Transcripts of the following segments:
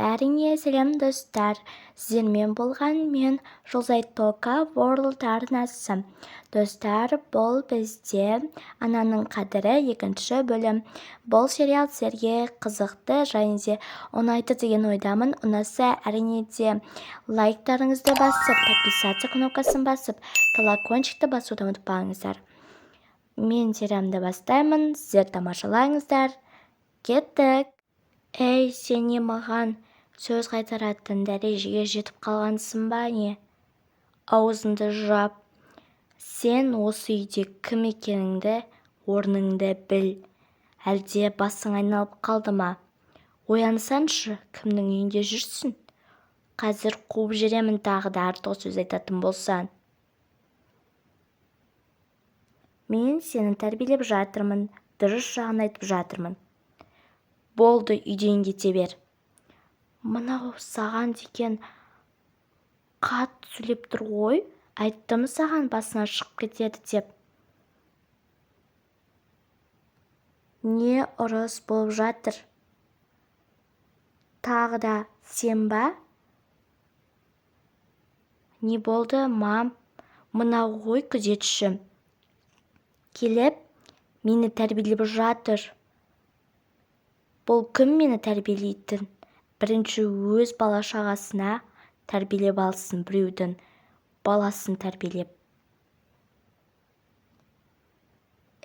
Бәріңе сәлем достар, сіздермен болған мен Жұлдызай Тока World арнасы. Достар, бұл бізде ананың қадірі екінші бөлім. Бұл сериал сіздерге қызықты және де ұнайды деген ойдамын. Ұнаса әрине де лайктарыңызды басып, подписаться кнопкасын басып, колокольчикті басуды ұмытпаңыздар. Мен сериалымды бастаймын, сіздер тамашалаңыздар. Кеттік. Ей, сен не маған сөз қайтаратын дәрежеге жетіп қалғансың ба не? Аузыңды жап. Сен осы үйде кім екеніңді, орныңды біл. Әлде басың айналып қалды ма? Оянсаңшы, кімнің үйінде жүрсің? Қазір қуып жіберемін тағы да артық сөз айтатын болсаң. Мен сені тәрбиелеп жатырмын, дұрыс жағын айтып жатырмын. Болды, үйден кете бер. Мынау саған деген қатты сөйлеп тұр ғой, айттым саған басынан шығып кетеді деп. Не ұрыс болып жатыр? Тағы да сен ба? Не болды, мам? Мынау ғой күзетші. Келіп, мені тәрбиелеп жатыр. Бұл кім мені тәрбиелейтін? Бірінші өз бала-шағасына тәрбиелеп алсын, біреудің баласын тәрбиелеп.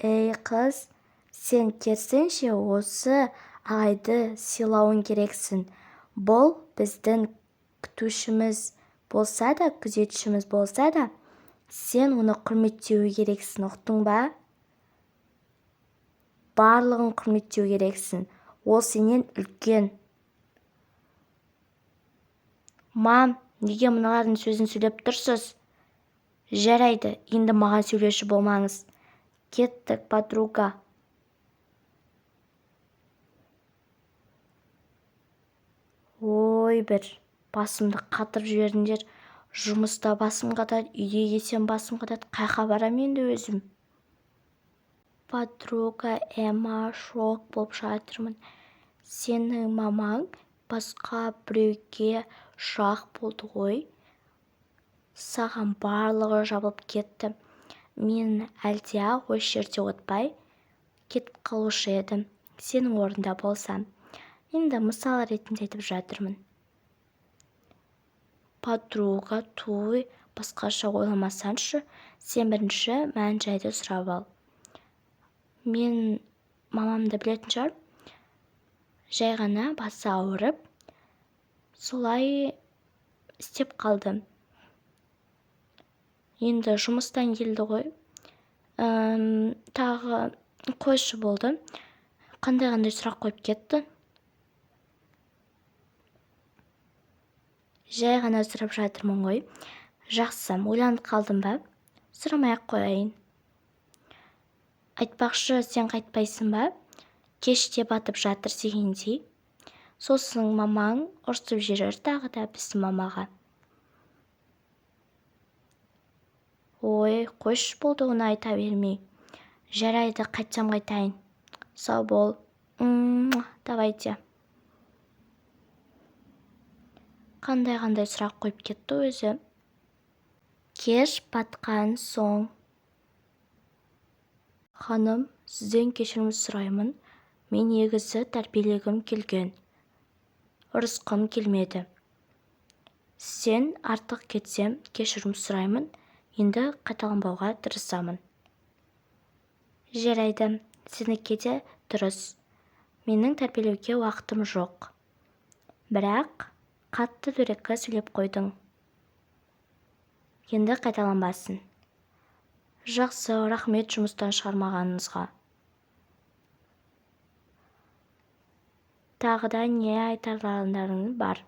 Ей қыз, сен керісінше осы ағайды сыйлауың керексің. Бұл біздің күтушіміз болса да, күзетшіміз болса да, сен оны құрметтеуі керексің, ұқтың ба? Барлығын құрметтеу керексің. Ол сенен үлкен. Мам, неге мыналардың сөзін сөйлеп тұрсыз? Жарайды, енді маған сөйлеуші болмаңыз. Кеттік, подруга. Ой, бір басымды қатырып жібердіңдер. Жұмыста басым қатады, үйде келсем басым қатады. Қайқа барам енді өзім? Подруга, Эмма, шок болып жатырмын. Сенің мамаң басқа біреуге жақ болды ғой. Саған барлығы жабылып кетті. Мен әлде осы жерде отпай кетіп қалушы едім. Сенің орында болсам. Енді мысал ретінде айтып жатырмын. Подруга, туй, басқаша ойламасаңшы, сен бірінші мән-жайды сұрап ал. Мен мамамды білетін шығар. Жай ғана басы ауырып, солай істеп қалды. Енді жұмыстан келді ғой. Тағы қойшы болды. Қандай сұрақ қойып кетті. Жай ғана сұрап жатырмын ғой. Жақсы, ойланып қалдым ба? Сұрамай-ақ қояйын. Айтпақшы, сен қайтпайсың ба? Кеште батып жатыр дегендей. Сосын мамаң ұрсып жіберер тағы да біздің мамаға. Ой, қойшы болды, оны айта бермей. Жарайды, қайтсам қайтайын. Сау бол. Давайте. Қандай сұрақ қойып кетті өзі. Кеш батқан соң. Ханым, сізден кешірім сұраймын. Мен негізі тәрбиелегім келген. Ұрысқым келмеді. Сен артық кетсем кешірім сұраймын. Енді қайталанбауға тырысамын. Жарайды, сенікі де дұрыс. Менің тәрбиелеуге уақытым жоқ. Бірақ қатты дөрекі сөйлеп қойдың. Енді қайталанбасын. Жақсы, рахмет жұмыстан шығармағаныңызға. Тағы да не айтарларың бар?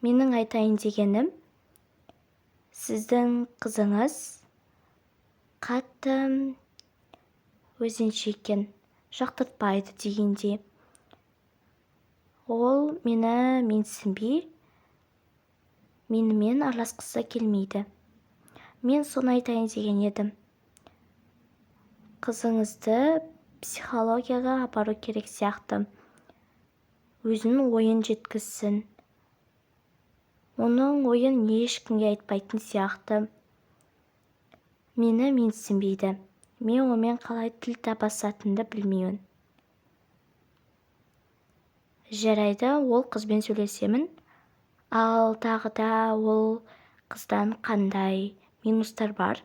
Менің айтайын дегенім, сіздің қызыңыз қатты өзінше екен, жақтыртпайды дегендей. Ол мені менсінбей, менімен араласқысы келмейді. Мен соны айтайын деген едім. Қызыңызды психологияға апару керек сияқты. өзінің ойын жеткізсін. Оның ойын ешкімге айтпайтын сияқты. Мені менсінбейді. Мен онымен қалай тіл табысатынымды білмеймін. Жарайды, ол қызбен сөйлесемін. Ал тағы да ол қыздан қандай минустар бар?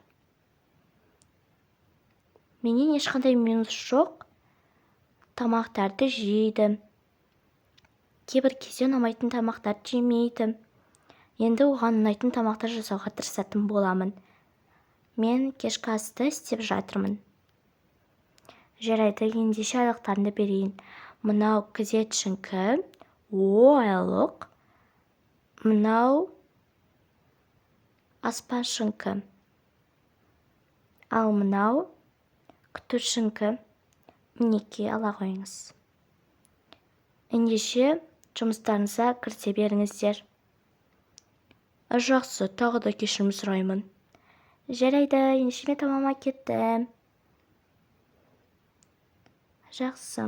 Менен ешқандай минус жоқ. Тамақтарды жейді. Кейбір кезде ұнамайтын тамақтарды жемейді. Енді оған ұнайтын тамақтар жасауға тырысатын боламын. Мен кешкі асты істеп жатырмын. Жарайды, ендеше айлықтарымды берейін. Мынау күзетшіңкі, айлық. Мынау аспазшыңкі. Ал мынау күтушіңкі. Мінекей, ала қойыңыз. Ендеше жұмыстарыңызға кірісе беріңіздер. Жақсы, тағы да кешірім сұраймын. Жарайды, ендеше мен тамама кеттім. Жақсы.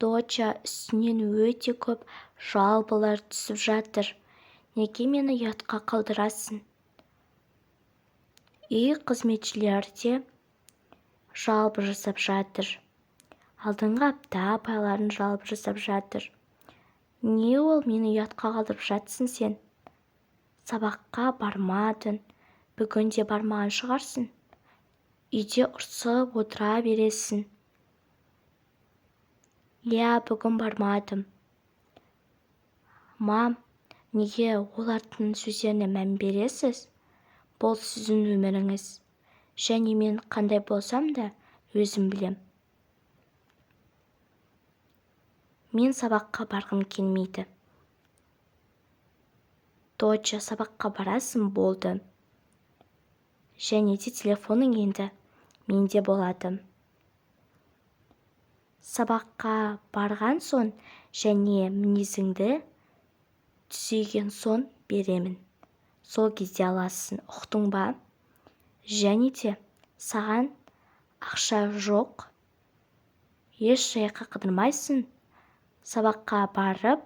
Доча үстінен өте көп жалбылар түсіп жатыр. Неге мені ұятқа қалдырасың? Үй қызметшілері де жалбы жасап жатыр. Алдыңғы апта апайларын жалбы жасап жатыр. Не ол мені ұятқа қалдырып жатсың сен? Сабаққа бармадың. Бүгін де бармаған шығарсың. Үйде ұрсып отыра бересің. Бүгін бармадым. Мам, неге олардың сөздеріне мән бересіз? Бұл сіздің өміріңіз. Және мен қандай болсам да өзім білем. Мен сабаққа барғым келмейді. Доча, сабаққа барасың, болды. Және де телефоның енді менде болады. Сабаққа барған соң және мінезіңді түзеген соң беремін. Сол кезде аласың, ұқтың ба? Және де саған ақша жоқ. Еш жаққа қыдырмайсың. Сабаққа барып,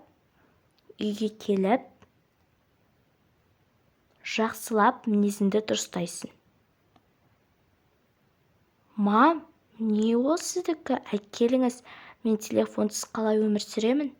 үйге келіп, жақсылап мінезіңді дұрыстайсың. Мам, не ол сіздікі? Әкеліңіз, мен телефонсыз қалай өмір сүремін?